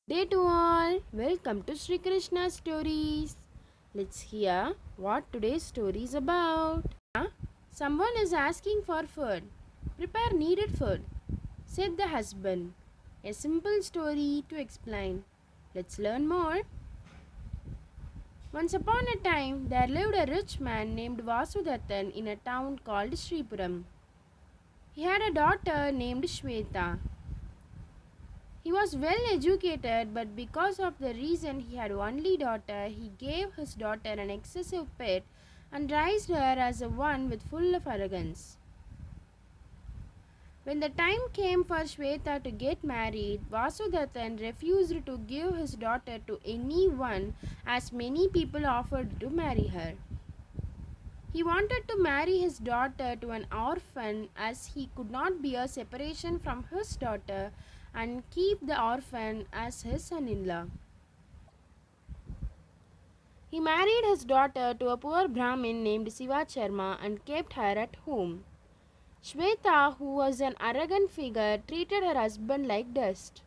Day to all, welcome to Sri Krishna Stories. Let's hear what today's story is about. Someone is asking for food. Prepare needed food, said the husband. A simple story to explain. Let's learn more. Once upon a time, there lived a rich man named Vasuthathan in a town called Sripuram. He had a daughter named Shweta. He was well educated, but because of the reason he had only daughter, he gave his daughter an excessive pet and raised her as a one with full of arrogance. When the time came for Swetha to get married, Vasuthathan refused to give his daughter to anyone as many people offered to marry her. He wanted to marry his daughter to an orphan as he could not bear separation from his daughter and keep the orphan as his son-in-law. He married his daughter to a poor Brahmin named Sivacharma and kept her at home. Shweta, who was an arrogant figure, treated her husband like dust.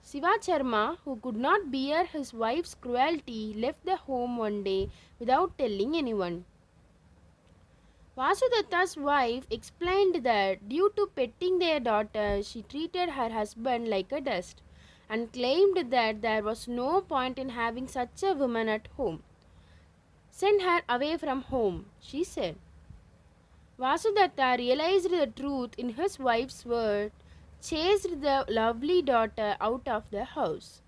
Sivacharma, who could not bear his wife's cruelty, left the home one day without telling anyone. Vasuthatha's wife explained that due to petting their daughter, she treated her husband like a dust and claimed that there was no point in having such a woman at home. Send her away from home, she said. Vasuthatha realized the truth in his wife's word, chased the lovely daughter out of the house.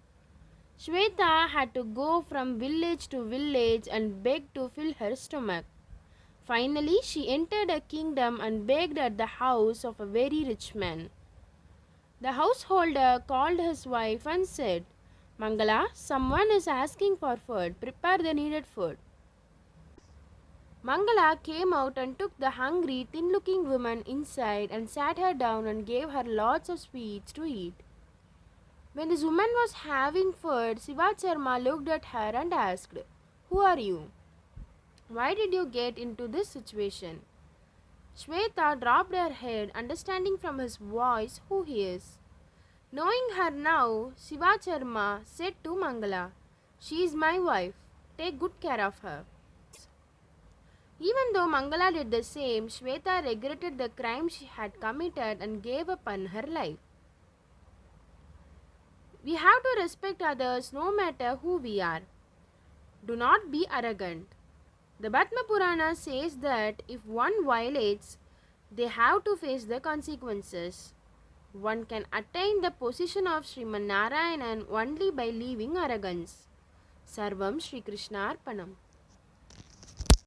Shweta had to go from village to village and beg to fill her stomach. Finally, she entered a kingdom and begged at the house of a very rich man. The householder called his wife and said, "Mangala, someone is asking for food. Prepare the needed food." Mangala came out and took the hungry, thin-looking woman inside and sat her down and gave her lots of sweets to eat. When this woman was having food, Sivacharma looked at her and asked, "Who are you? Why did you get into this situation?" Shweta dropped her head, understanding from his voice who he is. Knowing her now, Sivacharma said to Mangala, "She is my wife. Take good care of her." Even though Mangala did the same, Shweta regretted the crime she had committed and gave up on her life. We have to respect others no matter who we are. Do not be arrogant. The Bhatma Purana says that if one violates, they have to face the consequences. One can attain the position of Sriman Narayanan only by leaving arrogance. Sarvam Shri Krishna Arpanam.